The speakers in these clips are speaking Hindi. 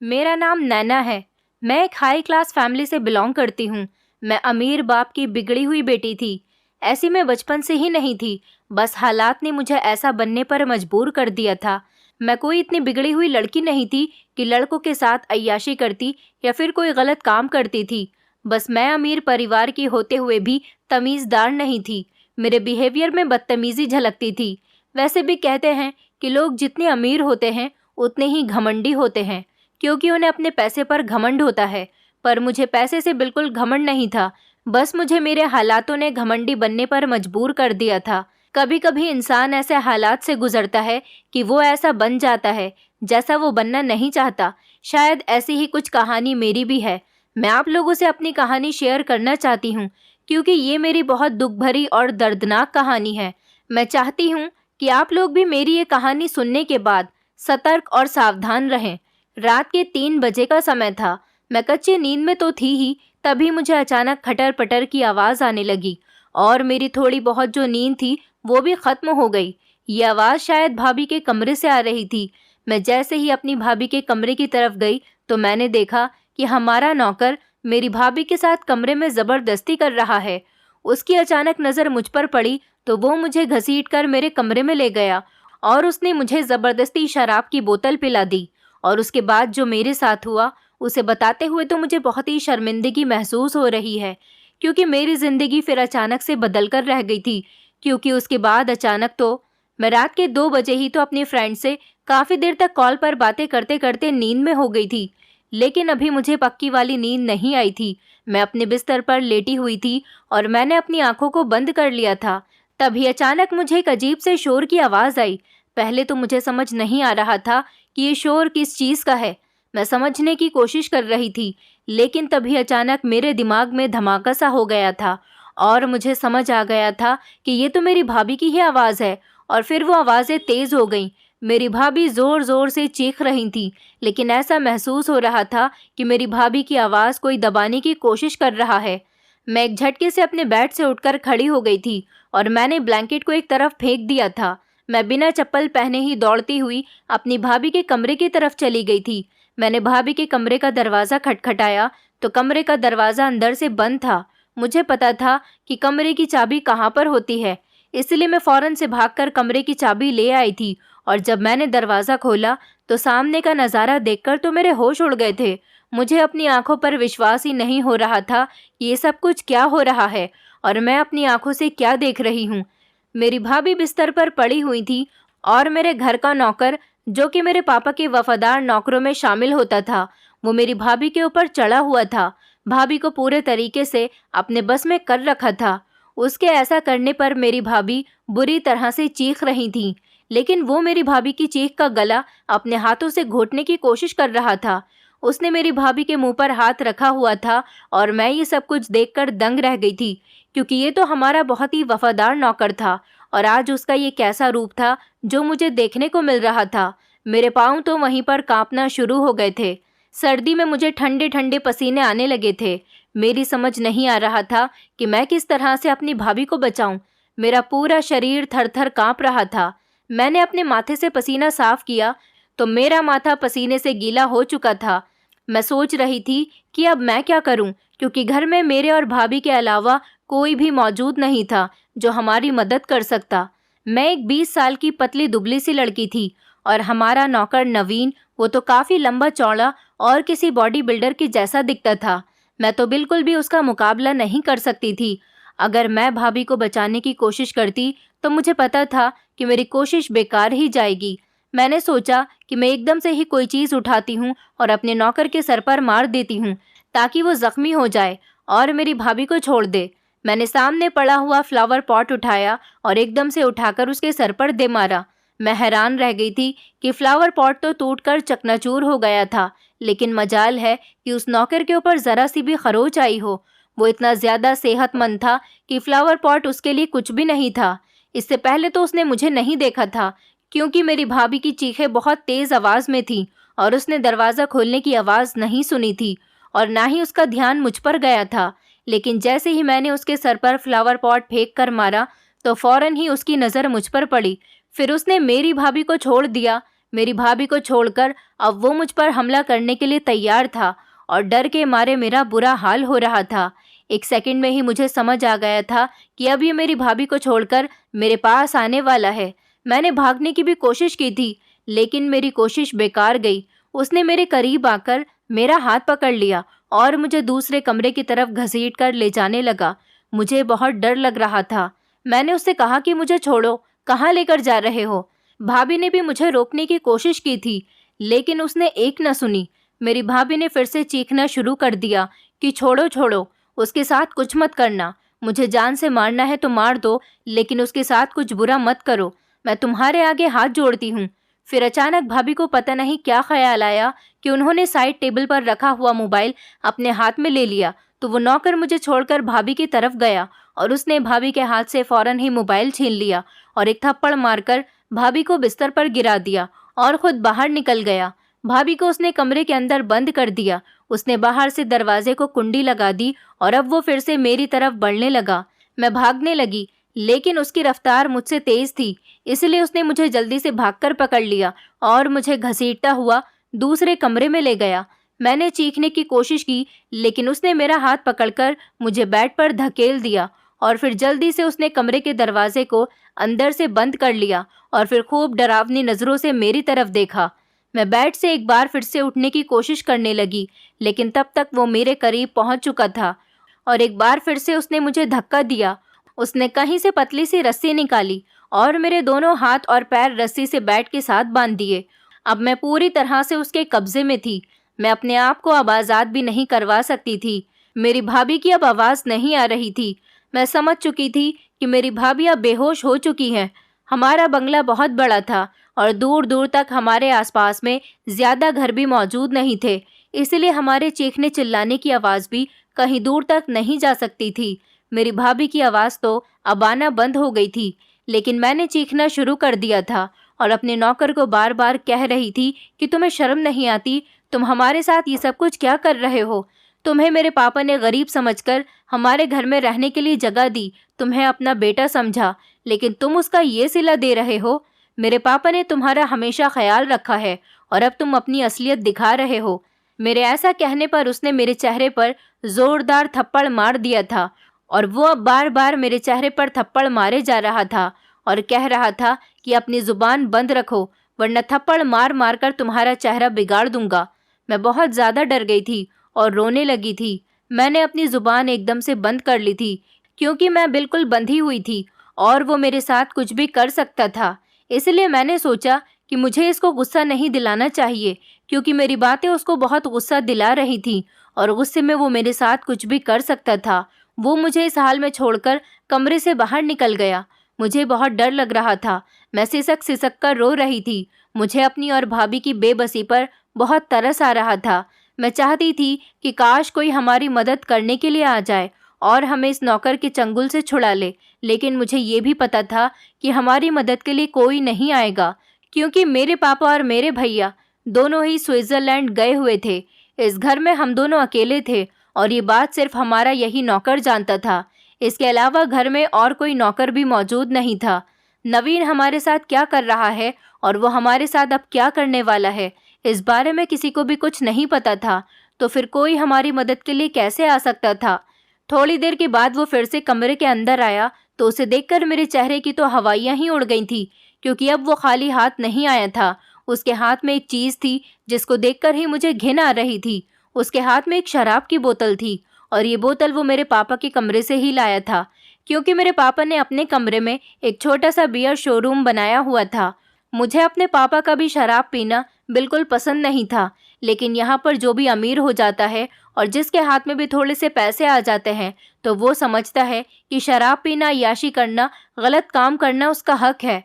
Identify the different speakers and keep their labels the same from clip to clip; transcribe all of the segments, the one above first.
Speaker 1: मेरा नाम नैना है। मैं एक हाई क्लास फैमिली से बिलोंग करती हूँ। मैं अमीर बाप की बिगड़ी हुई बेटी थी। ऐसी मैं बचपन से ही नहीं थी, बस हालात ने मुझे ऐसा बनने पर मजबूर कर दिया था। मैं कोई इतनी बिगड़ी हुई लड़की नहीं थी कि लड़कों के साथ अय्याशी करती या फिर कोई गलत काम करती थी। बस मैं अमीर परिवार की होते हुए भी तमीज़दार नहीं थी। मेरे बिहेवियर में बदतमीज़ी झलकती थी। वैसे भी कहते हैं कि लोग जितने अमीर होते हैं उतने ही घमंडी होते हैं, क्योंकि उन्हें अपने पैसे पर घमंड होता है। पर मुझे पैसे से बिल्कुल घमंड नहीं था, बस मुझे मेरे हालातों ने घमंडी बनने पर मजबूर कर दिया था। कभी कभी इंसान ऐसे हालात से गुजरता है कि वो ऐसा बन जाता है जैसा वो बनना नहीं चाहता। शायद ऐसी ही कुछ कहानी मेरी भी है। मैं आप लोगों से अपनी कहानी शेयर करना चाहती हूँ, क्योंकि ये मेरी बहुत दुख भरी और दर्दनाक कहानी है। मैं चाहती हूँ कि आप लोग भी मेरी ये कहानी सुनने के बाद सतर्क और सावधान रहें। रात के 3 बजे का समय था। मैं कच्ची नींद में तो थी ही, तभी मुझे अचानक खटर पटर की आवाज़ आने लगी और मेरी थोड़ी बहुत जो नींद थी वो भी खत्म हो गई। ये आवाज़ शायद भाभी के कमरे से आ रही थी। मैं जैसे ही अपनी भाभी के कमरे की तरफ गई तो मैंने देखा कि हमारा नौकर मेरी भाभी के साथ कमरे में ज़बरदस्ती कर रहा है। उसकी अचानक नज़र मुझ पर पड़ी तो वो मुझे घसीट कर मेरे कमरे में ले गया और उसने मुझे ज़बरदस्ती शराब की बोतल पिला दी। और उसके बाद जो मेरे साथ हुआ उसे बताते हुए तो मुझे बहुत ही शर्मिंदगी महसूस हो रही है, क्योंकि मेरी ज़िंदगी फिर अचानक से बदल कर रह गई थी। क्योंकि उसके बाद अचानक तो मैं रात के 2 बजे ही तो अपनी फ्रेंड से काफ़ी देर तक कॉल पर बातें करते करते नींद में हो गई थी। लेकिन अभी मुझे पक्की वाली नींद नहीं आई थी। मैं अपने बिस्तर पर लेटी हुई थी और मैंने अपनी आंखों को बंद कर लिया था। तभी अचानक मुझे एक अजीब से शोर की आवाज़ आई। पहले तो मुझे समझ नहीं आ रहा था कि ये शोर किस चीज़ का है। मैं समझने की कोशिश कर रही थी, लेकिन तभी अचानक मेरे दिमाग में धमाका सा हो गया था और मुझे समझ आ गया था कि ये तो मेरी भाभी की ही आवाज़ है। और फिर वो आवाज़ें तेज़ हो गईं। मेरी भाभी ज़ोर ज़ोर से चीख रही थी, लेकिन ऐसा महसूस हो रहा था कि मेरी भाभी की आवाज़ कोई दबाने की कोशिश कर रहा है। मैं एक झटके से अपने बेड से उठकर खड़ी हो गई थी और मैंने ब्लैंकेट को एक तरफ फेंक दिया था। मैं बिना चप्पल पहने ही दौड़ती हुई अपनी भाभी के कमरे की तरफ चली गई थी। मैंने भाभी के कमरे का दरवाज़ा खटखटाया तो कमरे का दरवाज़ा अंदर से बंद था। मुझे पता था कि कमरे की चाबी कहाँ पर होती है, इसलिए मैं फ़ौरन से भागकर कमरे की चाबी ले आई थी। और जब मैंने दरवाज़ा खोला तो सामने का नज़ारा देखकर तो मेरे होश उड़ गए थे। मुझे अपनी आंखों पर विश्वास ही नहीं हो रहा था कि ये सब कुछ क्या हो रहा है और मैं अपनी आंखों से क्या देख रही हूँ। मेरी भाभी बिस्तर पर पड़ी हुई थी और मेरे घर का नौकर, जो कि मेरे पापा के वफादार नौकरों में शामिल होता था, वो मेरी भाभी के ऊपर चढ़ा हुआ था। भाभी को पूरे तरीके से अपने बस में कर रखा था। उसके ऐसा करने पर मेरी भाभी बुरी तरह से चीख रही थी, लेकिन वो मेरी भाभी की चीख का गला अपने हाथों से घोंटने की कोशिश कर रहा था। उसने मेरी भाभी के मुंह पर हाथ रखा हुआ था और मैं ये सब कुछ देखकर दंग रह गई थी, क्योंकि ये तो हमारा बहुत ही वफादार नौकर था और आज उसका ये कैसा रूप था जो मुझे देखने को मिल रहा था। मेरे पाँव तो वहीं पर कांपना शुरू हो गए थे। सर्दी में मुझे ठंडे ठंडे पसीने आने लगे थे। मेरी समझ नहीं आ रहा था कि मैं किस तरह से अपनी भाभी को बचाऊं। मेरा पूरा शरीर थर थर कांप रहा था। मैंने अपने माथे से पसीना साफ किया तो मेरा माथा पसीने से गीला हो चुका था। मैं सोच रही थी कि अब मैं क्या करूं, क्योंकि घर में मेरे और भाभी के अलावा कोई भी मौजूद नहीं था जो हमारी मदद कर सकता। मैं एक 20 साल की पतली दुबली सी लड़की थी और हमारा नौकर नवीन, वो तो काफ़ी लंबा चौड़ा और किसी बॉडी बिल्डर के जैसा दिखता था। मैं तो बिल्कुल भी उसका मुकाबला नहीं कर सकती थी। अगर मैं भाभी को बचाने की कोशिश करती तो मुझे पता था कि मेरी कोशिश बेकार ही जाएगी। मैंने सोचा कि मैं एकदम से ही कोई चीज़ उठाती हूँ और अपने नौकर के सर पर मार देती हूँ, ताकि वो ज़ख्मी हो जाए और मेरी भाभी को छोड़ दे। मैंने सामने पड़ा हुआ फ्लावर पॉट उठाया और एकदम से उठाकर उसके सर पर दे मारा। मैं हैरान रह गई थी कि फ्लावर पॉट तो टूटकर चकनाचूर हो गया था, लेकिन मजाल है कि उस नौकर के ऊपर ज़रा सी भी खरोच आई हो। वो इतना ज़्यादा सेहतमंद था कि फ्लावर पॉट उसके लिए कुछ भी नहीं था। इससे पहले तो उसने मुझे नहीं देखा था, क्योंकि मेरी भाभी की चीखें बहुत तेज़ आवाज़ में थी और उसने दरवाज़ा खोलने की आवाज़ नहीं सुनी थी और ना ही उसका ध्यान मुझ पर गया था। लेकिन जैसे ही मैंने उसके सर पर फ्लावर पॉट फेंक कर मारा तो फ़ौरन ही उसकी नज़र मुझ पर पड़ी। फिर उसने मेरी भाभी को छोड़ दिया। मेरी भाभी को छोड़कर अब वो मुझ पर हमला करने के लिए तैयार था और डर के मारे मेरा बुरा हाल हो रहा था। एक सेकंड में ही मुझे समझ आ गया था कि अब ये मेरी भाभी को छोड़कर मेरे पास आने वाला है। मैंने भागने की भी कोशिश की थी, लेकिन मेरी कोशिश बेकार गई। उसने मेरे करीब आकर मेरा हाथ पकड़ लिया और मुझे दूसरे कमरे की तरफ घसीट कर ले जाने लगा। मुझे बहुत डर लग रहा था। मैंने उससे कहा कि मुझे छोड़ो, कहाँ लेकर जा रहे हो? भाभी ने भी मुझे रोकने की कोशिश की थी, लेकिन उसने एक न सुनी। मेरी भाभी ने फिर से चीखना शुरू कर दिया कि छोड़ो छोड़ो, उसके साथ कुछ मत करना। मुझे जान से मारना है तो मार दो, लेकिन उसके साथ कुछ बुरा मत करो। मैं तुम्हारे आगे हाथ जोड़ती हूँ। फिर अचानक भाभी को पता नहीं क्या ख्याल आया कि उन्होंने साइड टेबल पर रखा हुआ मोबाइल अपने हाथ में ले लिया, तो वो नौकर मुझे छोड़कर भाभी की तरफ गया और उसने भाभी के हाथ से फौरन ही मोबाइल छीन लिया और एक थप्पड़ मारकर भाभी को बिस्तर पर गिरा दिया और खुद बाहर निकल गया। भाभी को उसने कमरे के अंदर बंद कर दिया। उसने बाहर से दरवाजे को कुंडी लगा दी और अब वो फिर से मेरी तरफ बढ़ने लगा। मैं भागने लगी, लेकिन उसकी रफ्तार मुझसे तेज थी, इसलिए उसने मुझे जल्दी से भागकर पकड़ लिया और मुझे घसीटता हुआ दूसरे कमरे में ले गया। मैंने चीखने की कोशिश की, लेकिन उसने मेरा हाथ पकड़कर मुझे बेड पर धकेल दिया और फिर जल्दी से उसने कमरे के दरवाजे को अंदर से बंद कर लिया और फिर खूब डरावनी नज़रों से मेरी तरफ देखा। मैं बेड से एक बार फिर से उठने की कोशिश करने लगी, लेकिन तब तक वो मेरे करीब पहुंच चुका था और एक बार फिर से उसने मुझे धक्का दिया। उसने कहीं से पतली सी रस्सी निकाली और मेरे दोनों हाथ और पैर रस्सी से बेड के साथ बांध दिए। अब मैं पूरी तरह से उसके कब्जे में थी। मैं अपने आप को अब आज़ाद भी नहीं करवा सकती थी। मेरी भाभी की अब आवाज़ नहीं आ रही थी। मैं समझ चुकी थी कि मेरी भाभी अब बेहोश हो चुकी हैं। हमारा बंगला बहुत बड़ा था और दूर दूर तक हमारे आसपास में ज़्यादा घर भी मौजूद नहीं थे, इसलिए हमारे चीखने चिल्लाने की आवाज़ भी कहीं दूर तक नहीं जा सकती थी। मेरी भाभी की आवाज़ तो अब आना बंद हो गई थी, लेकिन मैंने चीखना शुरू कर दिया था और अपने नौकर को बार बार कह रही थी कि तुम्हें शर्म नहीं आती? तुम हमारे साथ ये सब कुछ क्या कर रहे हो? तुम्हें मेरे पापा ने गरीब समझकर हमारे घर में रहने के लिए जगह दी, तुम्हें अपना बेटा समझा, लेकिन तुम उसका ये सिला दे रहे हो। मेरे पापा ने तुम्हारा हमेशा ख्याल रखा है और अब तुम अपनी असलियत दिखा रहे हो। मेरे ऐसा कहने पर उसने मेरे चेहरे पर जोरदार थप्पड़ मार दिया था और वो अब बार बार मेरे चेहरे पर थप्पड़ मारे जा रहा था और कह रहा था कि अपनी जुबान बंद रखो, वरना थप्पड़ मार मार कर तुम्हारा चेहरा बिगाड़ दूंगा। मैं बहुत ज़्यादा डर गई थी और रोने लगी थी। मैंने अपनी ज़ुबान एकदम से बंद कर ली थी, क्योंकि मैं बिल्कुल बंधी हुई थी और वो मेरे साथ कुछ भी कर सकता था। इसलिए मैंने सोचा कि मुझे इसको गुस्सा नहीं दिलाना चाहिए, क्योंकि मेरी बातें उसको बहुत गुस्सा दिला रही थी और गुस्से में वो मेरे साथ कुछ भी कर सकता था। वो मुझे इस हाल में छोड़कर कमरे से बाहर निकल गया। मुझे बहुत डर लग रहा था। मैं सिसक सिसक कर रो रही थी। मुझे अपनी और भाभी की बेबसी पर बहुत तरस आ रहा था। मैं चाहती थी कि काश कोई हमारी मदद करने के लिए आ जाए और हमें इस नौकर के चंगुल से छुड़ा ले, लेकिन मुझे ये भी पता था कि हमारी मदद के लिए कोई नहीं आएगा, क्योंकि मेरे पापा और मेरे भैया दोनों ही स्विट्ज़रलैंड गए हुए थे। इस घर में हम दोनों अकेले थे और ये बात सिर्फ हमारा यही नौकर जानता था। इसके अलावा घर में और कोई नौकर भी मौजूद नहीं था। नवीन हमारे साथ क्या कर रहा है और वो हमारे साथ अब क्या करने वाला है, इस बारे में किसी को भी कुछ नहीं पता था। तो फिर कोई हमारी मदद के लिए कैसे आ सकता था? थोड़ी देर के बाद वो फिर से कमरे के अंदर आया, तो उसे देखकर मेरे चेहरे की तो हवाइयाँ ही उड़ गई थी, क्योंकि अब वो खाली हाथ नहीं आया था। उसके हाथ में एक चीज़ थी जिसको देखकर ही मुझे घिन आ रही थी। उसके हाथ में एक शराब की बोतल थी और ये बोतल वो मेरे पापा के कमरे से ही लाया था, क्योंकि मेरे पापा ने अपने कमरे में एक छोटा सा बियर शोरूम बनाया हुआ था। मुझे अपने पापा का भी शराब पीना बिल्कुल पसंद नहीं था, लेकिन यहाँ पर जो भी अमीर हो जाता है और जिसके हाथ में भी थोड़े से पैसे आ जाते हैं, तो वो समझता है कि शराब पीना, याशी करना, गलत काम करना उसका हक है।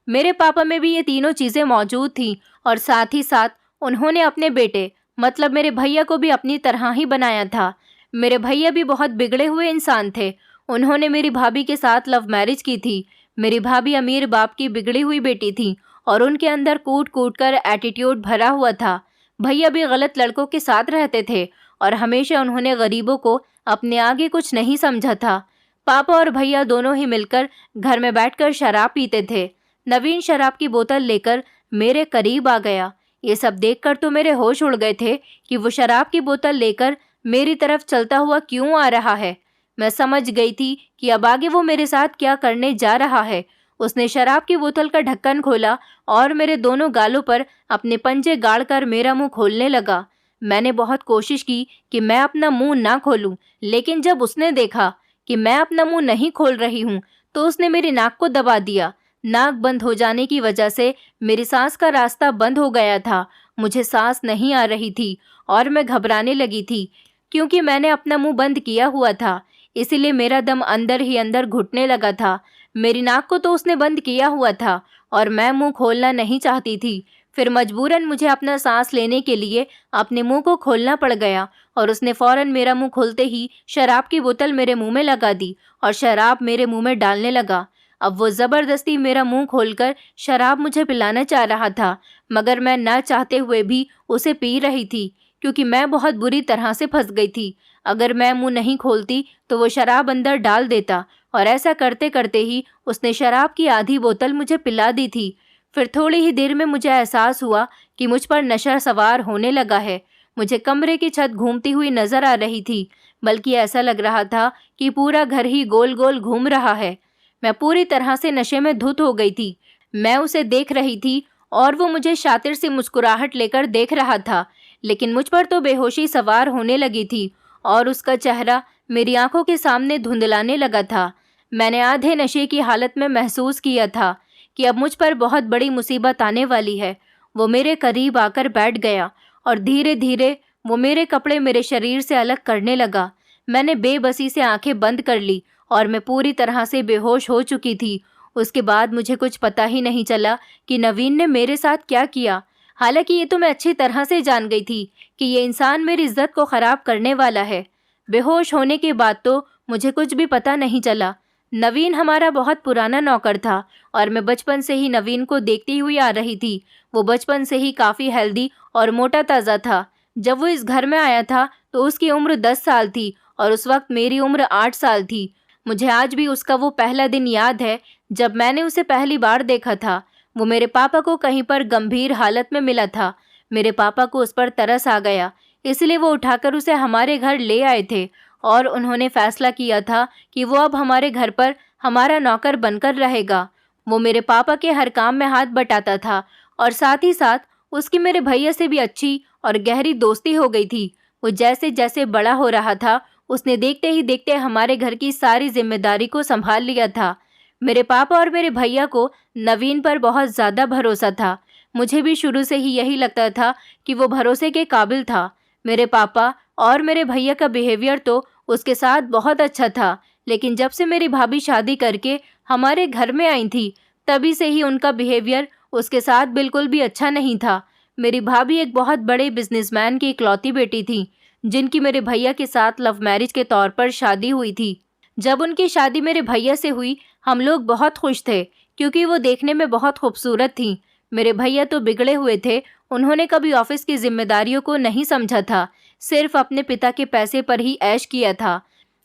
Speaker 1: मेरे पापा में भी ये तीनों चीज़ें मौजूद थीं और साथ ही साथ उन्होंने अपने बेटे मतलब मेरे भैया को भी अपनी तरह ही बनाया था। मेरे भैया भी बहुत बिगड़े हुए इंसान थे। उन्होंने मेरी भाभी के साथ लव मैरिज की थी। मेरी भाभी अमीर बाप की बिगड़ी हुई बेटी थी और उनके अंदर कूट कूट कर एटीट्यूड भरा हुआ था। भैया भी गलत लड़कों के साथ रहते थे और हमेशा उन्होंने गरीबों को अपने आगे कुछ नहीं समझा था। पापा और भैया दोनों ही मिलकर घर में बैठकर शराब पीते थे। नवीन शराब की बोतल लेकर मेरे करीब आ गया। ये सब देखकर तो मेरे होश उड़ गए थे कि वो शराब की बोतल लेकर मेरी तरफ चलता हुआ क्यों आ रहा है। मैं समझ गई थी कि अब आगे वो मेरे साथ क्या करने जा रहा है। उसने शराब की बोतल का ढक्कन खोला और मेरे दोनों गालों पर अपने पंजे गाड़कर मेरा मुंह खोलने लगा। मैंने बहुत कोशिश की कि मैं अपना मुंह ना खोलूं, लेकिन जब उसने देखा कि मैं अपना मुंह नहीं खोल रही हूं, तो उसने मेरी नाक को दबा दिया। नाक बंद हो जाने की वजह से मेरी सांस का रास्ता बंद हो गया था। मुझे सांस नहीं आ रही थी और मैं घबराने लगी थी, क्योंकि मैंने अपना मुंह बंद किया हुआ था। इसीलिए मेरा दम अंदर ही अंदर घुटने लगा था। मेरी नाक को तो उसने बंद किया हुआ था और मैं मुंह खोलना नहीं चाहती थी। फिर मजबूरन मुझे अपना सांस लेने के लिए अपने मुंह को खोलना पड़ गया और उसने फौरन मेरा मुंह खोलते ही शराब की बोतल मेरे मुंह में लगा दी और शराब मेरे मुंह में डालने लगा। अब वो ज़बरदस्ती मेरा मुंह खोलकर शराब मुझे पिलाना चाह रहा था, मगर मैं ना चाहते हुए भी उसे पी रही थी, क्योंकि मैं बहुत बुरी तरह से फंस गई थी। अगर मैं मुंह नहीं खोलती तो वो शराब अंदर डाल देता, और ऐसा करते करते ही उसने शराब की आधी बोतल मुझे पिला दी थी। फिर थोड़ी ही देर में मुझे एहसास हुआ कि मुझ पर नशा सवार होने लगा है। मुझे कमरे की छत घूमती हुई नजर आ रही थी, बल्कि ऐसा लग रहा था कि पूरा घर ही गोल गोल घूम रहा है। मैं पूरी तरह से नशे में धुत हो गई थी। मैं उसे देख रही थी और वो मुझे शातिर सी मुस्कुराहट लेकर देख रहा था, लेकिन मुझ पर तो बेहोशी सवार होने लगी थी और उसका चेहरा मेरी आंखों के सामने धुंधलाने लगा था। मैंने आधे नशे की हालत में महसूस किया था कि अब मुझ पर बहुत बड़ी मुसीबत आने वाली है। वो मेरे करीब आकर बैठ गया और धीरे धीरे वो मेरे कपड़े मेरे शरीर से अलग करने लगा। मैंने बेबसी से आंखें बंद कर ली और मैं पूरी तरह से बेहोश हो चुकी थी। उसके बाद मुझे कुछ पता ही नहीं चला कि नवीन ने मेरे साथ क्या किया। हालांकि ये तो मैं अच्छी तरह से जान गई थी कि ये इंसान मेरी इज्जत को खराब करने वाला है। बेहोश होने के बाद तो मुझे कुछ भी पता नहीं चला। नवीन हमारा बहुत पुराना नौकर था और मैं बचपन से ही नवीन को देखती हुई आ रही थी। वो बचपन से ही काफ़ी हेल्दी और मोटा ताज़ा था। जब वो इस घर में आया था तो उसकी उम्र 10 साल थी और उस वक्त मेरी उम्र 8 साल थी। मुझे आज भी उसका वो पहला दिन याद है जब मैंने उसे पहली बार देखा था। वो मेरे पापा को कहीं पर गंभीर हालत में मिला था। मेरे पापा को उस पर तरस आ गया, इसलिए वो उठाकर उसे हमारे घर ले आए थे और उन्होंने फैसला किया था कि वो अब हमारे घर पर हमारा नौकर बनकर रहेगा। वो मेरे पापा के हर काम में हाथ बटाता था और साथ ही साथ उसकी मेरे भैया से भी अच्छी और गहरी दोस्ती हो गई थी। वो जैसे जैसे बड़ा हो रहा था, उसने देखते ही देखते हमारे घर की सारी जिम्मेदारी को संभाल लिया था। मेरे पापा और मेरे भैया को नवीन पर बहुत ज़्यादा भरोसा था। मुझे भी शुरू से ही यही लगता था कि वो भरोसे के काबिल था। मेरे पापा और मेरे भैया का बिहेवियर तो उसके साथ बहुत अच्छा था, लेकिन जब से मेरी भाभी शादी करके हमारे घर में आई थी, तभी से ही उनका बिहेवियर उसके साथ बिल्कुल भी अच्छा नहीं था। मेरी भाभी एक बहुत बड़े बिजनेसमैन की इकलौती बेटी थी, जिनकी मेरे भैया के साथ लव मैरिज के तौर पर शादी हुई थी। जब उनकी शादी मेरे भैया से हुई, हम लोग बहुत खुश थे, क्योंकि वो देखने में बहुत खूबसूरत थी। मेरे भैया तो बिगड़े हुए थे। उन्होंने कभी ऑफिस की जिम्मेदारियों को नहीं समझा था, सिर्फ अपने पिता के पैसे पर ही ऐश किया था।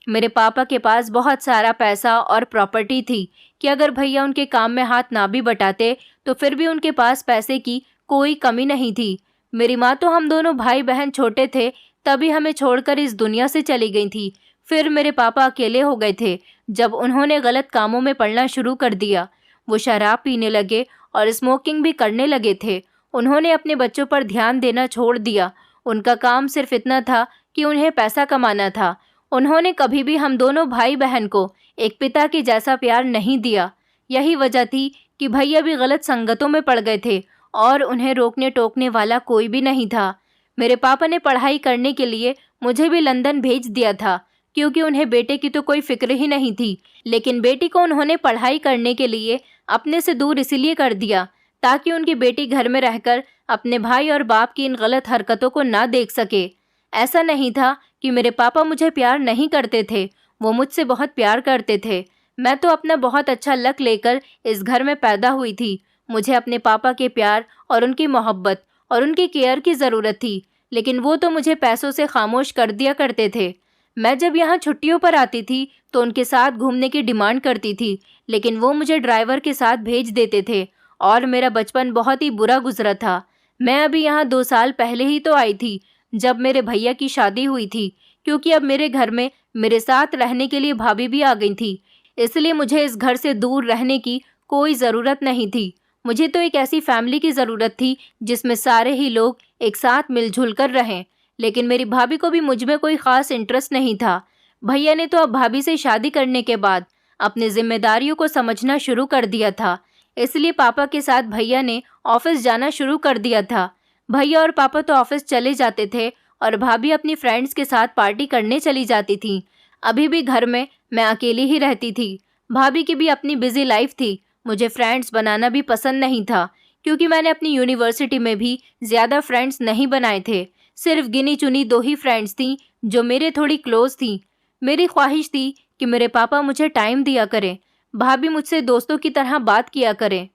Speaker 1: मेरे पापा के पास बहुत सारा पैसा और प्रॉपर्टी थी कि अगर भैया उनके काम में हाथ ना भी बटाते तो फिर भी उनके पास पैसे की कोई कमी नहीं थी। मेरी माँ तो हम दोनों भाई बहन छोटे थे तभी हमें छोड़कर इस दुनिया से चली गई थी। फिर मेरे पापा अकेले हो गए थे जब उन्होंने गलत कामों में पड़ना शुरू कर दिया। वो शराब पीने लगे और स्मोकिंग भी करने लगे थे। उन्होंने अपने बच्चों पर ध्यान देना छोड़ दिया। उनका काम सिर्फ इतना था कि उन्हें पैसा कमाना था। उन्होंने कभी भी हम दोनों भाई बहन को एक पिता के जैसा प्यार नहीं दिया। यही वजह थी कि भैया भी गलत संगतों में पड़ गए थे और उन्हें रोकने टोकने वाला कोई भी नहीं था। मेरे पापा ने पढ़ाई करने के लिए मुझे भी लंदन भेज दिया था, क्योंकि उन्हें बेटे की तो कोई फिक्र ही नहीं थी। लेकिन बेटी को उन्होंने पढ़ाई करने के लिए अपने से दूर इसलिए कर दिया ताकि उनकी बेटी घर में रहकर अपने भाई और बाप की इन गलत हरकतों को ना देख सके। ऐसा नहीं था कि मेरे पापा मुझे प्यार नहीं करते थे, वो मुझसे बहुत प्यार करते थे। मैं तो अपना बहुत अच्छा लक लेकर इस घर में पैदा हुई थी। मुझे अपने पापा के प्यार और उनकी मोहब्बत और उनकी केयर की ज़रूरत थी, लेकिन वो तो मुझे पैसों से खामोश कर दिया करते थे। मैं जब यहाँ छुट्टियों पर आती थी तो उनके साथ घूमने की डिमांड करती थी, लेकिन वो मुझे ड्राइवर के साथ भेज देते थे और मेरा बचपन बहुत ही बुरा गुजरा था। मैं अभी यहाँ 2 साल पहले ही तो आई थी, जब मेरे भैया की शादी हुई थी, क्योंकि अब मेरे घर में मेरे साथ रहने के लिए भाभी भी आ गई थी। इसलिए मुझे इस घर से दूर रहने की कोई ज़रूरत नहीं थी। मुझे तो एक ऐसी फैमिली की ज़रूरत थी जिसमें सारे ही लोग एक साथ मिलजुल कर रहें। लेकिन मेरी भाभी को भी मुझ में कोई ख़ास इंटरेस्ट नहीं था। भैया ने तो अब भाभी से शादी करने के बाद अपनी जिम्मेदारियों को समझना शुरू कर दिया था। इसलिए पापा के साथ भैया ने ऑफिस जाना शुरू कर दिया था। भैया और पापा तो ऑफिस चले जाते थे और भाभी अपनी फ्रेंड्स के साथ पार्टी करने चली जाती थी। अभी भी घर में मैं अकेली ही रहती थी। भाभी की भी अपनी बिजी लाइफ थी। मुझे फ्रेंड्स बनाना भी पसंद नहीं था, क्योंकि मैंने अपनी यूनिवर्सिटी में भी ज़्यादा फ्रेंड्स नहीं बनाए थे। सिर्फ गिनी चुनी 2 ही फ्रेंड्स थीं जो मेरे थोड़ी क्लोज थीं। मेरी ख्वाहिश थी कि मेरे पापा मुझे टाइम दिया करें, भाभी मुझसे दोस्तों की तरह बात किया करें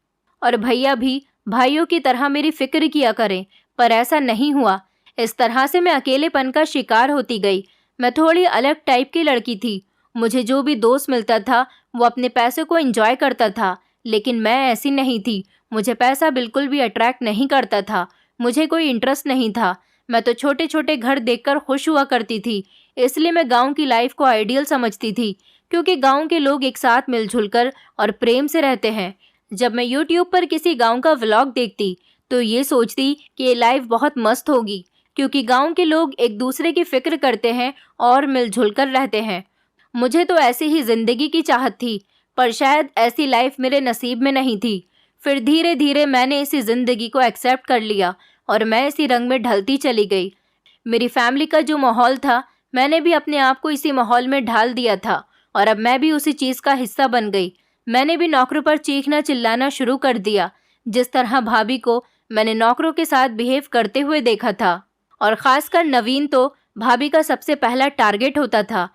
Speaker 1: और भैया भी भाइयों की तरह मेरी फिक्र किया करें, पर ऐसा नहीं हुआ। इस तरह से मैं अकेलेपन का शिकार होती गई। मैं थोड़ी अलग टाइप की लड़की थी। मुझे जो भी दोस्त मिलता था वो अपने पैसे को एंजॉय करता था, लेकिन मैं ऐसी नहीं थी। मुझे पैसा बिल्कुल भी अट्रैक्ट नहीं करता था। मुझे कोई इंटरेस्ट नहीं था। मैं तो छोटे छोटे घर देखकर खुश हुआ करती थी। इसलिए मैं गांव की लाइफ को आइडियल समझती थी, क्योंकि गांव के लोग एक साथ मिलजुल कर और प्रेम से रहते हैं। जब मैं यूट्यूब पर किसी गांव का व्लॉग देखती तो ये सोचती कि ये लाइफ बहुत मस्त होगी, क्योंकि गांव के लोग एक दूसरे की फिक्र करते हैं और मिलजुल कर रहते हैं। मुझे तो ऐसी ही जिंदगी की चाहत थी, पर शायद ऐसी लाइफ मेरे नसीब में नहीं थी। फिर धीरे धीरे मैंने इसी जिंदगी को एक्सेप्ट कर लिया और मैं इसी रंग में ढलती चली गई। मेरी फैमिली का जो माहौल था, मैंने भी अपने आप को इसी माहौल में ढाल दिया था और अब मैं भी उसी चीज़ का हिस्सा बन गई। मैंने भी नौकरों पर चीखना चिल्लाना शुरू कर दिया, जिस तरह भाभी को मैंने नौकरों के साथ बिहेव करते हुए देखा था। और ख़ासकर नवीन तो भाभी का सबसे पहला टारगेट होता था।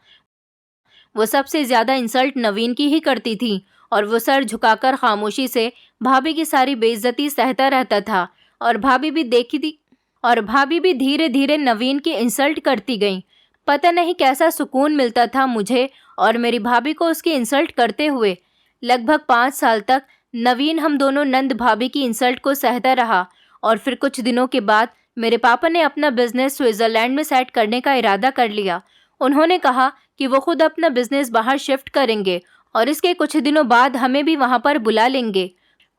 Speaker 1: वो सबसे ज़्यादा इंसल्ट नवीन की ही करती थी और वो सर झुकाकर खामोशी से भाभी की सारी बेइज्जती सहता रहता था। और भाभी भी धीरे धीरे नवीन की इंसल्ट करती गई। पता नहीं कैसा सुकून मिलता था मुझे और मेरी भाभी को उसकी इंसल्ट करते हुए। लगभग 5 साल तक नवीन हम दोनों नंद भाभी की इंसल्ट को सहता रहा और फिर कुछ दिनों के बाद मेरे पापा ने अपना बिजनेस स्विट्ज़रलैंड में सेट करने का इरादा कर लिया। उन्होंने कहा कि वो खुद अपना बिजनेस बाहर शिफ्ट करेंगे और इसके कुछ दिनों बाद हमें भी वहाँ पर बुला लेंगे।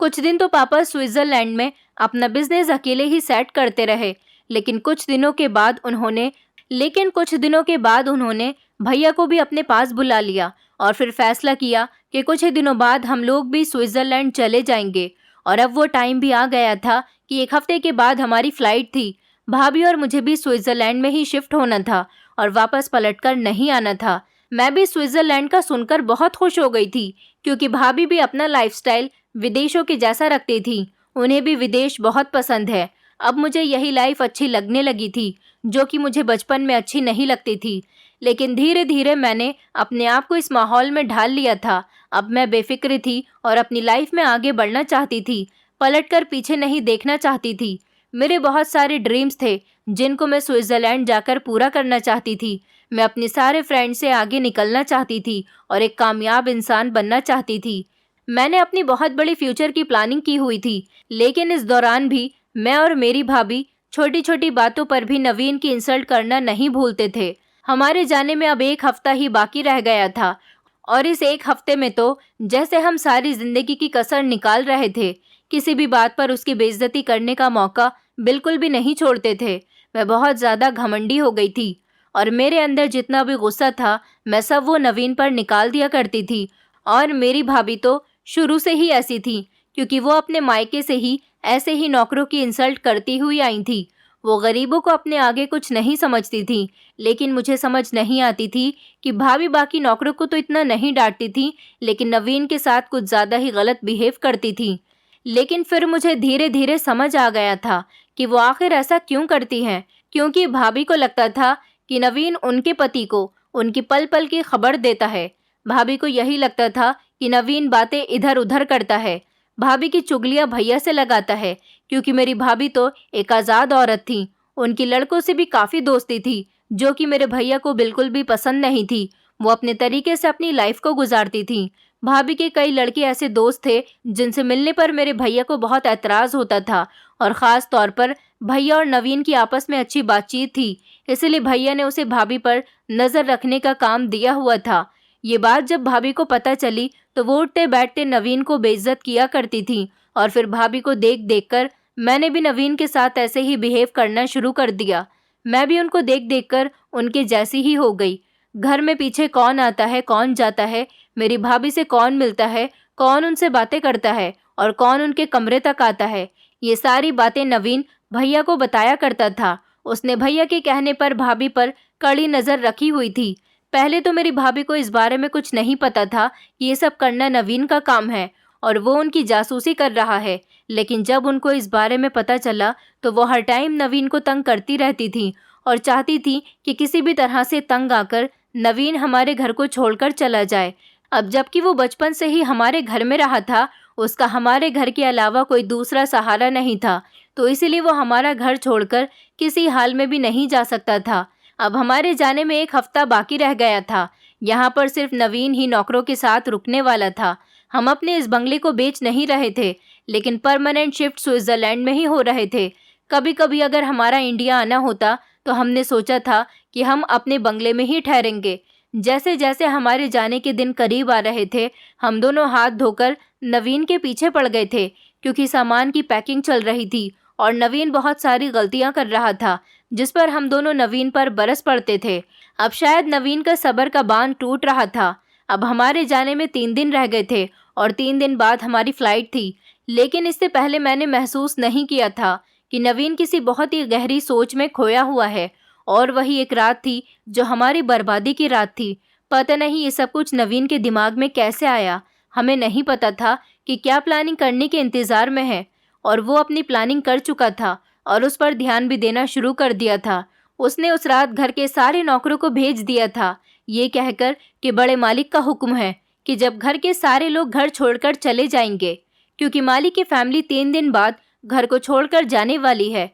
Speaker 1: कुछ दिन तो पापा स्विट्ज़रलैंड में अपना बिजनेस अकेले ही सेट करते रहे, लेकिन कुछ दिनों के बाद उन्होंने भैया को भी अपने पास बुला लिया और फिर फैसला किया कि कुछ ही दिनों बाद हम लोग भी स्विट्ज़रलैंड चले जाएंगे। और अब वो टाइम भी आ गया था कि 1 हफ्ते के बाद हमारी फ़्लाइट थी। भाभी और मुझे भी स्विट्ज़रलैंड में ही शिफ्ट होना था और वापस पलटकर नहीं आना था। मैं भी स्विट्ज़रलैंड का सुनकर बहुत खुश हो गई थी, क्योंकि भाभी भी अपना लाइफस्टाइल विदेशों के जैसा रखती थी। उन्हें भी विदेश बहुत पसंद है। अब मुझे यही लाइफ अच्छी लगने लगी थी, जो कि मुझे बचपन में अच्छी नहीं लगती थी। लेकिन धीरे धीरे मैंने अपने आप को इस माहौल में ढाल लिया था। अब मैं बेफिक्र थी और अपनी लाइफ में आगे बढ़ना चाहती थी, पलटकर पीछे नहीं देखना चाहती थी। मेरे बहुत सारे ड्रीम्स थे जिनको मैं स्विट्ज़रलैंड जाकर पूरा करना चाहती थी। मैं अपने सारे फ्रेंड से आगे निकलना चाहती थी और एक कामयाब इंसान बनना चाहती थी। मैंने अपनी बहुत बड़ी फ्यूचर की प्लानिंग की हुई थी, लेकिन इस दौरान भी मैं और मेरी भाभी छोटी छोटी बातों पर भी नवीन की इंसल्ट करना नहीं भूलते थे। हमारे जाने में अब 1 हफ्ता ही बाकी रह गया था और इस 1 हफ्ते में तो जैसे हम सारी जिंदगी की कसर निकाल रहे थे। किसी भी बात पर उसकी बेइज्जती करने का मौका बिल्कुल भी नहीं छोड़ते थे। मैं बहुत ज़्यादा घमंडी हो गई थी और मेरे अंदर जितना भी गुस्सा था मैं सब वो नवीन पर निकाल दिया करती थी। और मेरी भाभी तो शुरू से ही ऐसी थी, क्योंकि वो अपने मायके से ही ऐसे ही नौकरों की इंसल्ट करती हुई आई थी। वो गरीबों को अपने आगे कुछ नहीं समझती थी, लेकिन मुझे समझ नहीं आती थी कि भाभी बाकी नौकरों को तो इतना नहीं डांटती थी, लेकिन नवीन के साथ कुछ ज़्यादा ही गलत बिहेव करती थी। लेकिन फिर मुझे धीरे धीरे समझ आ गया था कि वो आखिर ऐसा क्यों करती हैं, क्योंकि भाभी को लगता था कि नवीन उनके पति को उनकी पल पल की खबर देता है। भाभी को यही लगता था कि नवीन बातें इधर उधर करता है, भाभी की चुगलियां भैया से लगाता है, क्योंकि मेरी भाभी तो एक आज़ाद औरत थी। उनकी लड़कों से भी काफ़ी दोस्ती थी, जो कि मेरे भैया को बिल्कुल भी पसंद नहीं थी। वो अपने तरीके से अपनी लाइफ को गुजारती थी। भाभी के कई लड़के ऐसे दोस्त थे जिनसे मिलने पर मेरे भैया को बहुत ऐतराज होता था, और ख़ास तौर पर भैया और नवीन की आपस में अच्छी बातचीत थी, इसलिए भैया ने उसे भाभी पर नज़र रखने का काम दिया हुआ था। ये बात जब भाभी को पता चली तो वो उठते बैठते नवीन को बेइज्जत किया करती थी, और फिर भाभी को देख देख कर मैंने भी नवीन के साथ ऐसे ही बिहेव करना शुरू कर दिया। मैं भी उनको देख देख कर उनके जैसी ही हो गई। घर में पीछे कौन आता है, कौन जाता है, मेरी भाभी से कौन मिलता है, कौन उनसे बातें करता है और कौन उनके कमरे तक आता है, ये सारी बातें नवीन भैया को बताया करता था। उसने भैया के कहने पर भाभी पर कड़ी नज़र रखी हुई थी। पहले तो मेरी भाभी को इस बारे में कुछ नहीं पता था कि ये सब करना नवीन का काम है और वो उनकी जासूसी कर रहा है, लेकिन जब उनको इस बारे में पता चला तो वो हर टाइम नवीन को तंग करती रहती थी और चाहती थी कि किसी भी तरह से तंग आकर नवीन हमारे घर को छोड़कर चला जाए। अब जबकि वो बचपन से ही हमारे घर में रहा था, उसका हमारे घर के अलावा कोई दूसरा सहारा नहीं था, तो इसीलिए वो हमारा घर छोड़कर किसी हाल में भी नहीं जा सकता था। अब हमारे जाने में 1 हफ्ता बाकी रह गया था। यहाँ पर सिर्फ नवीन ही नौकरों के साथ रुकने वाला था। हम अपने इस बंगले को बेच नहीं रहे थे, लेकिन परमानेंट शिफ्ट स्विट्ज़रलैंड में ही हो रहे थे। कभी कभी अगर हमारा इंडिया आना होता तो हमने सोचा था कि हम अपने बंगले में ही ठहरेंगे। जैसे जैसे हमारे जाने के दिन करीब आ रहे थे, हम दोनों हाथ धोकर नवीन के पीछे पड़ गए थे, क्योंकि सामान की पैकिंग चल रही थी और नवीन बहुत सारी गलतियां कर रहा था, जिस पर हम दोनों नवीन पर बरस पड़ते थे। अब शायद नवीन का सब्र का बांध टूट रहा था। अब हमारे जाने में 3 दिन रह गए थे और 3 दिन बाद हमारी फ्लाइट थी, लेकिन इससे पहले मैंने महसूस नहीं किया था कि नवीन किसी बहुत ही गहरी सोच में खोया हुआ है, और वही एक रात थी जो हमारी बर्बादी की रात थी। पता नहीं ये सब कुछ नवीन के दिमाग में कैसे आया। हमें नहीं पता था कि क्या प्लानिंग करने के इंतज़ार में है, और वो अपनी प्लानिंग कर चुका था और उस पर ध्यान भी देना शुरू कर दिया था। उसने उस रात घर के सारे नौकरों को भेज दिया था, ये कहकर कि बड़े मालिक का हुक्म है कि जब घर के सारे लोग घर छोड़कर चले जाएंगे, क्योंकि मालिक की फैमिली 3 दिन बाद घर को छोड़कर जाने वाली है।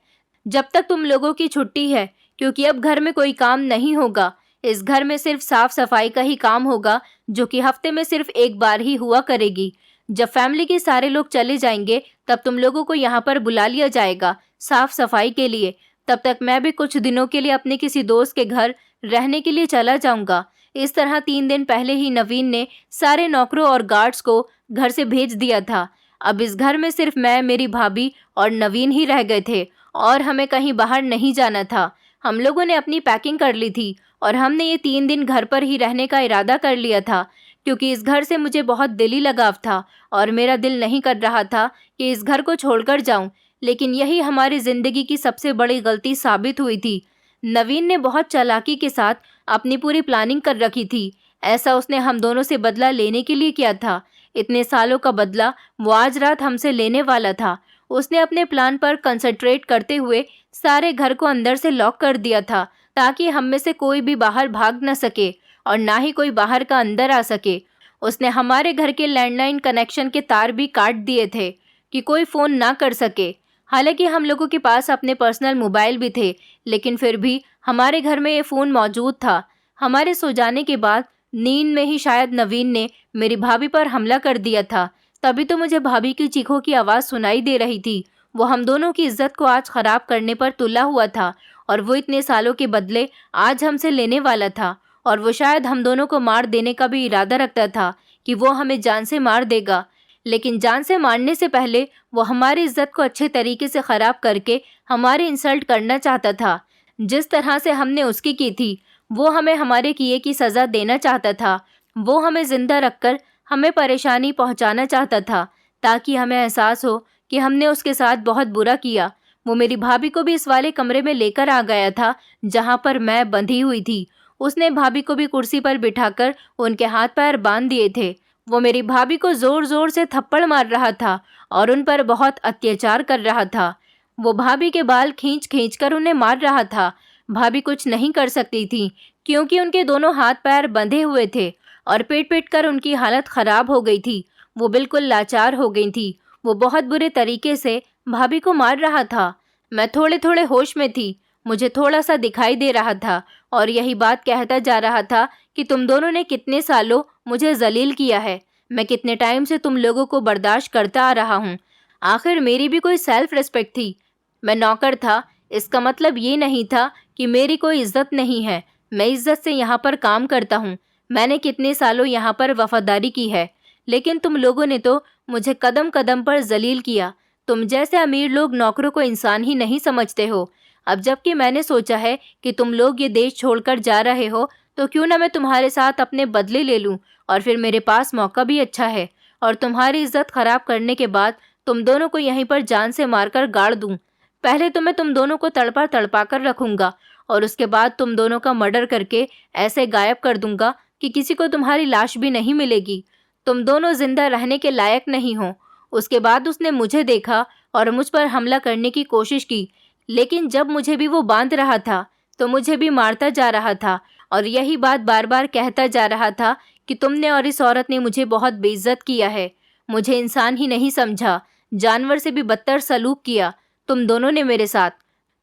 Speaker 1: जब तक तुम लोगों की छुट्टी है, क्योंकि अब घर में कोई काम नहीं होगा। इस घर में सिर्फ साफ सफाई का ही काम होगा, जो कि हफ्ते में सिर्फ 1 बार ही हुआ करेगी। जब फैमिली के सारे लोग चले जाएंगे तब तुम लोगों को यहाँ पर बुला लिया जाएगा साफ सफाई के लिए। तब तक मैं भी कुछ दिनों के लिए अपने किसी दोस्त के घर रहने के लिए चला जाऊंगा। इस तरह 3 दिन पहले ही नवीन ने सारे नौकरों और गार्ड्स को घर से भेज दिया था। अब इस घर में सिर्फ मैं, मेरी भाभी और नवीन ही रह गए थे, और हमें कहीं बाहर नहीं जाना था। हम लोगों ने अपनी पैकिंग कर ली थी और हमने ये 3 दिन घर पर ही रहने का इरादा कर लिया था, क्योंकि इस घर से मुझे बहुत दिली लगाव था और मेरा दिल नहीं कर रहा था कि इस घर को छोड़कर जाऊं। लेकिन यही हमारी ज़िंदगी की सबसे बड़ी गलती साबित हुई थी। नवीन ने बहुत चालाकी के साथ अपनी पूरी प्लानिंग कर रखी थी। ऐसा उसने हम दोनों से बदला लेने के लिए किया था। इतने सालों का बदला वो आज रात हमसे लेने वाला था। उसने अपने प्लान पर कंसंट्रेट करते हुए सारे घर को अंदर से लॉक कर दिया था, ताकि हम में से कोई भी बाहर भाग न सके और ना ही कोई बाहर का अंदर आ सके। उसने हमारे घर के लैंडलाइन कनेक्शन के तार भी काट दिए थे कि कोई फ़ोन ना कर सके। हालांकि हम लोगों के पास अपने पर्सनल मोबाइल भी थे, लेकिन फिर भी हमारे घर में ये फ़ोन मौजूद था। हमारे सो जाने के बाद नींद में ही शायद नवीन ने मेरी भाभी पर हमला कर दिया था। तभी तो मुझे भाभी की चीखों की आवाज़ सुनाई दे रही थी। वो हम दोनों की इज्जत को आज ख़राब करने पर तुला हुआ था, और वो इतने सालों के बदले आज हमसे लेने वाला था। और वो शायद हम दोनों को मार देने का भी इरादा रखता था कि वो हमें जान से मार देगा। लेकिन जान से मारने से पहले वो हमारी इज्जत को अच्छे तरीके से ख़राब करके हमारी इंसल्ट करना चाहता था। जिस तरह से हमने उसकी की थी, वो हमें हमारे किए की सज़ा देना चाहता था। वो हमें ज़िंदा रखकर हमें परेशानी पहुंचाना चाहता था, ताकि हमें एहसास हो कि हमने उसके साथ बहुत बुरा किया। वो मेरी भाभी को भी इस वाले कमरे में लेकर आ गया था जहाँ पर मैं बंधी हुई थी। उसने भाभी को भी कुर्सी पर बिठाकर उनके हाथ पैर बांध दिए थे। वो मेरी भाभी को ज़ोर ज़ोर से थप्पड़ मार रहा था और उन पर बहुत अत्याचार कर रहा था। वो भाभी के बाल खींच खींच कर उन्हें मार रहा था। भाभी कुछ नहीं कर सकती थी, क्योंकि उनके दोनों हाथ पैर बंधे हुए थे और पीट पीट कर उनकी हालत ख़राब हो गई थी। वो बिल्कुल लाचार हो गई थी। वो बहुत बुरे तरीके से भाभी को मार रहा था। मैं थोड़े थोड़े होश में थी। मुझे थोड़ा सा दिखाई दे रहा था और यही बात कहता जा रहा था कि तुम दोनों ने कितने सालों मुझे जलील किया है। मैं कितने टाइम से तुम लोगों को बर्दाश्त करता आ रहा हूँ। आखिर मेरी भी कोई सेल्फ रिस्पेक्ट थी। मैं नौकर था, इसका मतलब ये नहीं था कि मेरी कोई इज्जत नहीं है। मैं इज्जत से यहाँ पर काम करता हूँ। मैंने कितने सालों यहाँ पर वफादारी की है, लेकिन तुम लोगों ने तो मुझे कदम कदम पर जलील किया। तुम जैसे अमीर लोग नौकरों को इंसान ही नहीं समझते हो। अब जबकि मैंने सोचा है कि तुम लोग ये देश छोड़कर जा रहे हो, तो क्यों ना मैं तुम्हारे साथ अपने बदले ले लूं, और फिर मेरे पास मौका भी अच्छा है, और तुम्हारी इज्जत खराब करने के बाद तुम दोनों को यहीं पर जान से मारकर गाड़ दूं। पहले तो मैं तुम दोनों को तड़पा तड़पा कर रखूंगा, और उसके बाद तुम दोनों का मर्डर करके ऐसे गायब कर दूंगा कि किसी को तुम्हारी लाश भी नहीं मिलेगी। तुम दोनों जिंदा रहने के लायक नहीं हो। उसके बाद उसने मुझे देखा और मुझ पर हमला करने की कोशिश की, लेकिन जब मुझे भी वो बांध रहा था तो मुझे भी मारता जा रहा था, और यही बात बार बार कहता जा रहा था कि तुमने और इस औरत ने मुझे बहुत बेइज्जत किया है। मुझे इंसान ही नहीं समझा, जानवर से भी बदतर सलूक किया तुम दोनों ने मेरे साथ।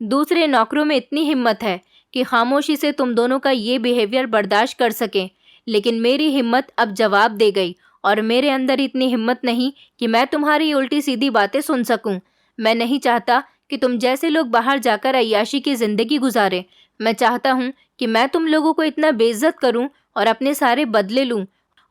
Speaker 1: दूसरे नौकरों में इतनी हिम्मत है कि खामोशी से तुम दोनों का ये बिहेवियर बर्दाश्त कर सकें, लेकिन मेरी हिम्मत अब जवाब दे गई, और मेरे अंदर इतनी हिम्मत नहीं कि मैं तुम्हारी उल्टी सीधी बातें सुन सकूं। मैं नहीं चाहता कि तुम जैसे लोग बाहर जाकर अय्याशी की जिंदगी गुजारें। मैं चाहता हूं कि मैं तुम लोगों को इतना बेइज्जत करूं और अपने सारे बदले लूं,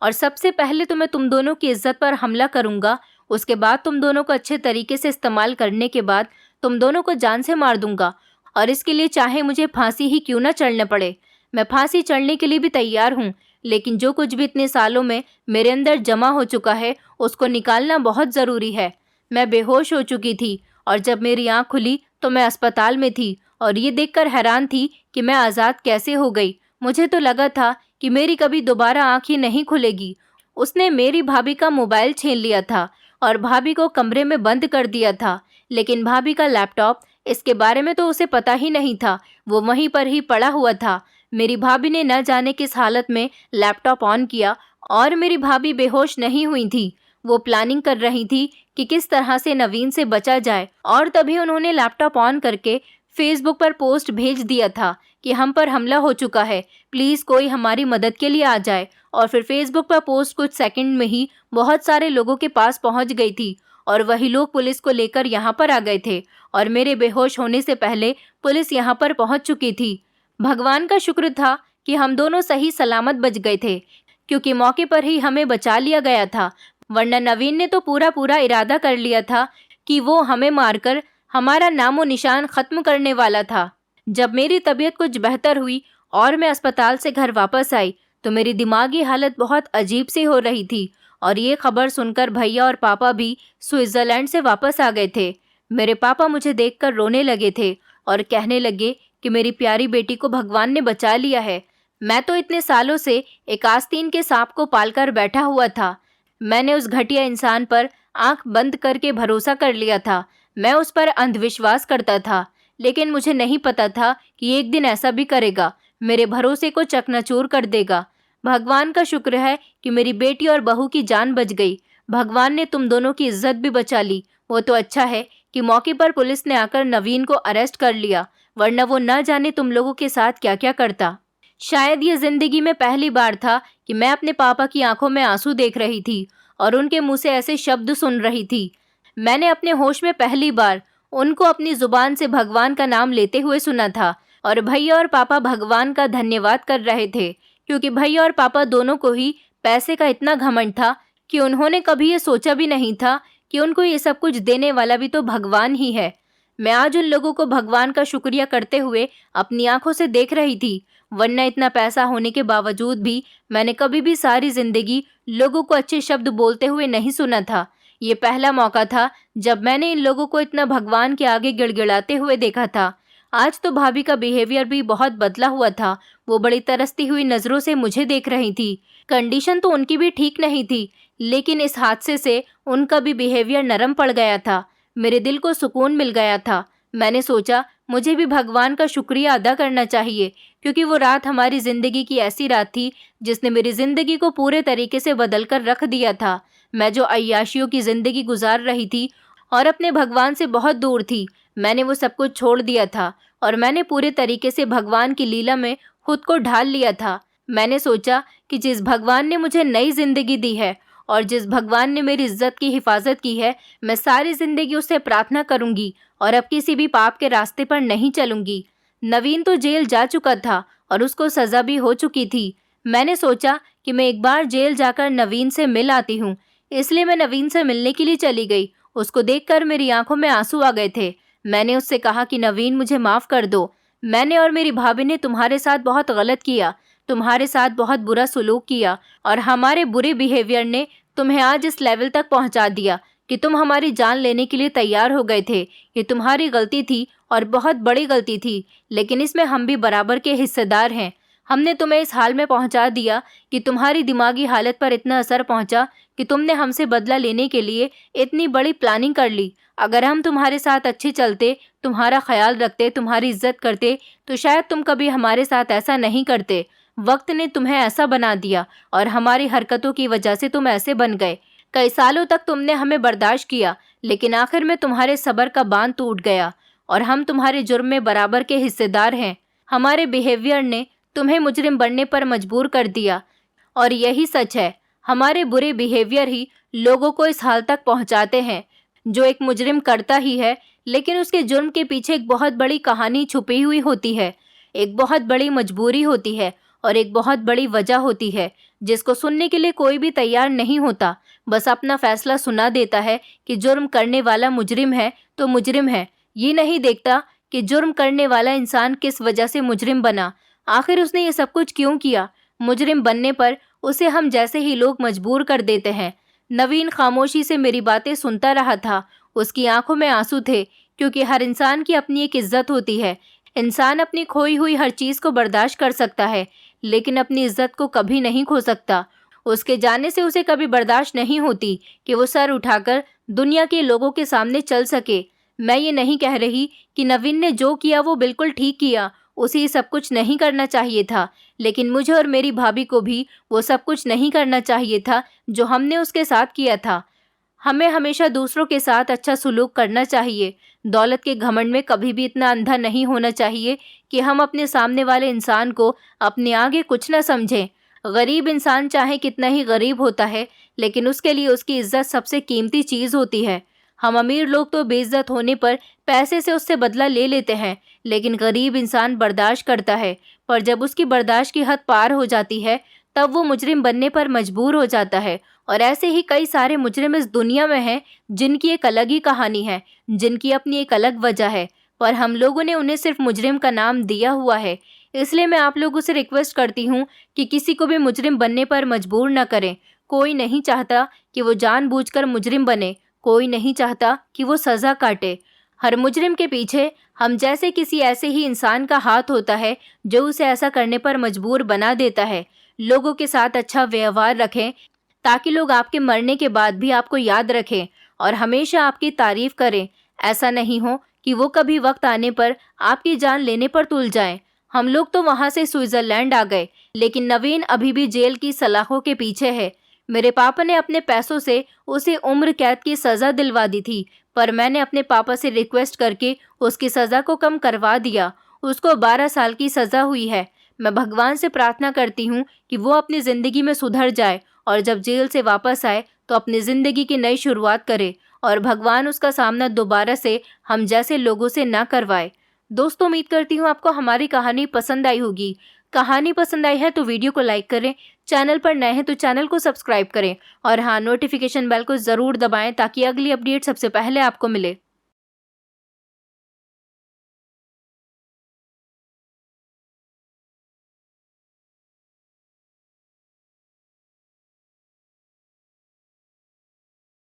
Speaker 1: और सबसे पहले तो मैं तुम दोनों की इज्जत पर हमला करूंगा। उसके बाद तुम दोनों को अच्छे तरीके से इस्तेमाल करने के बाद तुम दोनों को जान से मार दूंगा, और इसके लिए चाहे मुझे फांसी ही क्यों ना चढ़ने पड़े। मैं फांसी चढ़ने के लिए भी तैयार हूँ, लेकिन जो कुछ भी इतने सालों में मेरे अंदर जमा हो चुका है उसको निकालना बहुत ज़रूरी है। मैं बेहोश हो चुकी थी, और जब मेरी आँख खुली तो मैं अस्पताल में थी, और ये देखकर हैरान थी कि मैं आज़ाद कैसे हो गई। मुझे तो लगा था कि मेरी कभी दोबारा आँख ही नहीं खुलेगी। उसने मेरी भाभी का मोबाइल छीन लिया था और भाभी को कमरे में बंद कर दिया था, लेकिन भाभी का लैपटॉप, इसके बारे में तो उसे पता ही नहीं था, वो वहीं पर ही पड़ा हुआ था। मेरी भाभी ने न जाने किस हालत में लैपटॉप ऑन किया, और मेरी भाभी बेहोश नहीं हुई थी। वो प्लानिंग कर रही थी कि किस तरह से नवीन से बचा जाए, और तभी उन्होंने लैपटॉप ऑन करके फेसबुक पर पोस्ट भेज दिया था कि हम पर हमला हो चुका है, प्लीज़ कोई हमारी मदद के लिए आ जाए। और फिर फेसबुक पर पोस्ट कुछ सेकंड में ही बहुत सारे लोगों के पास पहुंच गई थी, और वही लोग पुलिस को लेकर यहाँ पर आ गए थे, और मेरे बेहोश होने से पहले पुलिस यहाँ पर पहुंच चुकी थी। भगवान का शुक्र था कि हम दोनों सही सलामत बच गए थे, क्योंकि मौके पर ही हमें बचा लिया गया था, वरना नवीन ने तो पूरा इरादा कर लिया था कि वो हमें मारकर हमारा नामो निशान खत्म करने वाला था। जब मेरी तबीयत कुछ बेहतर हुई और मैं अस्पताल से घर वापस आई, तो मेरी दिमागी हालत बहुत अजीब सी हो रही थी, और ये खबर सुनकर भैया और पापा भी स्विट्जरलैंड से वापस आ गए थे। मेरे पापा मुझे देखकर रोने लगे थे और कहने लगे कि मेरी प्यारी बेटी को भगवान ने बचा लिया है। मैं तो इतने सालों से एक आस्तीन के सांप को पालकर बैठा हुआ था। मैंने उस घटिया इंसान पर आंख बंद करके भरोसा कर लिया था। मैं उस पर अंधविश्वास करता था, लेकिन मुझे नहीं पता था कि एक दिन ऐसा भी करेगा, मेरे भरोसे को चकनाचूर कर देगा। भगवान का शुक्र है कि मेरी बेटी और बहू की जान बच गई। भगवान ने तुम दोनों की इज्जत भी बचा ली। वो तो अच्छा है कि मौके पर पुलिस ने आकर नवीन को अरेस्ट कर लिया, वरना वो न जाने तुम लोगों के साथ क्या क्या करता। शायद ये जिंदगी में पहली बार था कि मैं अपने पापा की आंखों में आंसू देख रही थी और उनके मुंह से ऐसे शब्द सुन रही थी। मैंने अपने होश में पहली बार उनको अपनी जुबान से भगवान का नाम लेते हुए सुना था, और भैया और पापा भगवान का धन्यवाद कर रहे थे, क्योंकि भैया और पापा दोनों को ही पैसे का इतना घमंड था कि उन्होंने कभी ये सोचा भी नहीं था कि उनको ये सब कुछ देने वाला भी तो भगवान ही है। मैं आज उन लोगों को भगवान का शुक्रिया करते हुए अपनी आंखों से देख रही थी, वरना इतना पैसा होने के बावजूद भी मैंने कभी भी सारी जिंदगी लोगों को अच्छे शब्द बोलते हुए नहीं सुना था। ये पहला मौका था जब मैंने इन लोगों को इतना भगवान के आगे गिड़गिड़ाते हुए देखा था। आज तो भाभी का बिहेवियर भी बहुत बदला हुआ था। वो बड़ी तरसती हुई नज़रों से मुझे देख रही थी। कंडीशन तो उनकी भी ठीक नहीं थी, लेकिन इस हादसे से उनका भी बिहेवियर नरम पड़ गया था। मेरे दिल को सुकून मिल गया था। मैंने सोचा मुझे भी भगवान का शुक्रिया अदा करना चाहिए, क्योंकि वो रात हमारी ज़िंदगी की ऐसी रात थी जिसने मेरी ज़िंदगी को पूरे तरीके से बदल कर रख दिया था। मैं जो अय्याशियों की ज़िंदगी गुजार रही थी और अपने भगवान से बहुत दूर थी, मैंने वो सब कुछ छोड़ दिया था और मैंने पूरे तरीके से भगवान की लीला में खुद को ढाल लिया था। मैंने सोचा कि जिस भगवान ने मुझे नई ज़िंदगी दी है और जिस भगवान ने मेरी इज्जत की हिफाजत की है, मैं सारी जिंदगी उससे प्रार्थना करूंगी और अब किसी भी पाप के रास्ते पर नहीं चलूंगी। नवीन तो जेल जा चुका था और उसको सजा भी हो चुकी थी। मैंने सोचा कि मैं एक बार जेल जाकर नवीन से मिल आती हूँ, इसलिए मैं नवीन से मिलने के लिए चली गई। उसको देखकर मेरी आंखों में आंसू आ गए थे। मैंने उससे कहा कि नवीन, मुझे माफ़ कर दो। मैंने और मेरी भाभी ने तुम्हारे साथ बहुत गलत किया, तुम्हारे साथ बहुत बुरा सलूक किया और हमारे बुरे बिहेवियर ने तुम्हें आज इस लेवल तक पहुंचा दिया कि तुम हमारी जान लेने के लिए तैयार हो गए थे। ये तुम्हारी गलती थी और बहुत बड़ी गलती थी, लेकिन इसमें हम भी बराबर के हिस्सेदार हैं। हमने तुम्हें इस हाल में पहुंचा दिया कि तुम्हारी दिमागी हालत पर इतना असर पहुंचा कि तुमने हमसे बदला लेने के लिए इतनी बड़ी प्लानिंग कर ली। अगर हम तुम्हारे साथ अच्छे चलते, तुम्हारा ख्याल रखते, तुम्हारी इज्जत करते, तो शायद तुम कभी हमारे साथ ऐसा नहीं करते। वक्त ने तुम्हें ऐसा बना दिया और हमारी हरकतों की वजह से तुम ऐसे बन गए। कई सालों तक तुमने हमें बर्दाश्त किया, लेकिन आखिर में तुम्हारे सब्र का बांध टूट गया और हम तुम्हारे जुर्म में बराबर के हिस्सेदार हैं। हमारे बिहेवियर ने तुम्हें मुजरिम बनने पर मजबूर कर दिया और यही सच है। हमारे बुरे बिहेवियर ही लोगों को इस हाल तक पहुंचाते हैं। जो एक मुजरिम करता ही है, लेकिन उसके जुर्म के पीछे एक बहुत बड़ी कहानी छुपी हुई होती है, एक बहुत बड़ी मजबूरी होती है और एक बहुत बड़ी वजह होती है, जिसको सुनने के लिए कोई भी तैयार नहीं होता। बस अपना फैसला सुना देता है कि जुर्म करने वाला मुजरिम है तो मुजरिम है। ये नहीं देखता कि जुर्म करने वाला इंसान किस वजह से मुजरिम बना, आखिर उसने ये सब कुछ क्यों किया। मुजरिम बनने पर उसे हम जैसे ही लोग मजबूर कर देते हैं। नवीन खामोशी से मेरी बातें सुनता रहा था। उसकी आंखों में आंसू थे, क्योंकि हर इंसान की अपनी एक इज्जत होती है। इंसान अपनी खोई हुई हर चीज़ को बर्दाश्त कर सकता है, लेकिन अपनी इज्जत को कभी नहीं खो सकता। उसके जाने से उसे कभी बर्दाश्त नहीं होती कि वो सर उठाकर दुनिया के लोगों के सामने चल सके। मैं ये नहीं कह रही कि नवीन ने जो किया वो बिल्कुल ठीक किया, उसे ये सब कुछ नहीं करना चाहिए था, लेकिन मुझे और मेरी भाभी को भी वो सब कुछ नहीं करना चाहिए था जो हमने उसके साथ किया था। हमें हमेशा दूसरों के साथ अच्छा सलूक करना चाहिए। दौलत के घमंड में कभी भी इतना अंधा नहीं होना चाहिए कि हम अपने सामने वाले इंसान को अपने आगे कुछ न समझें। गरीब इंसान चाहे कितना ही गरीब होता है, लेकिन उसके लिए उसकी इज्जत सबसे कीमती चीज़ होती है। हम अमीर लोग तो बेइज्जत होने पर पैसे से उससे बदला ले लेते हैं, लेकिन गरीब इंसान बर्दाश्त करता है, पर जब उसकी बर्दाश्त की हद पार हो जाती है तब वो मुजरिम बनने पर मजबूर हो जाता है। और ऐसे ही कई सारे मुजरिम इस दुनिया में हैं जिनकी एक अलग ही कहानी है, जिनकी अपनी एक अलग वजह है, पर हम लोगों ने उन्हें सिर्फ मुजरिम का नाम दिया हुआ है। इसलिए मैं आप लोगों से रिक्वेस्ट करती हूँ कि किसी को भी मुजरिम बनने पर मजबूर न करें। कोई नहीं चाहता कि वो जानबूझकर मुजरिम बने, कोई नहीं चाहता कि वो सज़ा काटे। हर मुजरिम के पीछे हम जैसे किसी ऐसे ही इंसान का हाथ होता है जो उसे ऐसा करने पर मजबूर बना देता है। लोगों के साथ अच्छा व्यवहार रखें ताकि लोग आपके मरने के बाद भी आपको याद रखें और हमेशा आपकी तारीफ करें। ऐसा नहीं हो कि वो कभी वक्त आने पर आपकी जान लेने पर तुल जाएं। हम लोग तो वहाँ से स्विट्ज़रलैंड आ गए, लेकिन नवीन अभी भी जेल की सलाखों के पीछे है। मेरे पापा ने अपने पैसों से उसे उम्र कैद की सज़ा दिलवा दी थी, पर मैंने अपने पापा से रिक्वेस्ट करके उसकी सज़ा को कम करवा दिया। उसको 12 साल की सज़ा हुई है। मैं भगवान से प्रार्थना करती हूँ कि वो अपनी ज़िंदगी में सुधर जाए और जब जेल से वापस आए तो अपनी ज़िंदगी की नई शुरुआत करे और भगवान उसका सामना दोबारा से हम जैसे लोगों से ना करवाए। दोस्तों, उम्मीद करती हूँ आपको हमारी कहानी पसंद आई होगी। कहानी पसंद आई है तो वीडियो को लाइक करें, चैनल पर नए हैं तो चैनल को सब्सक्राइब करें और हाँ, नोटिफिकेशन बेल को ज़रूर दबाएं ताकि अगली अपडेट सबसे पहले आपको मिले।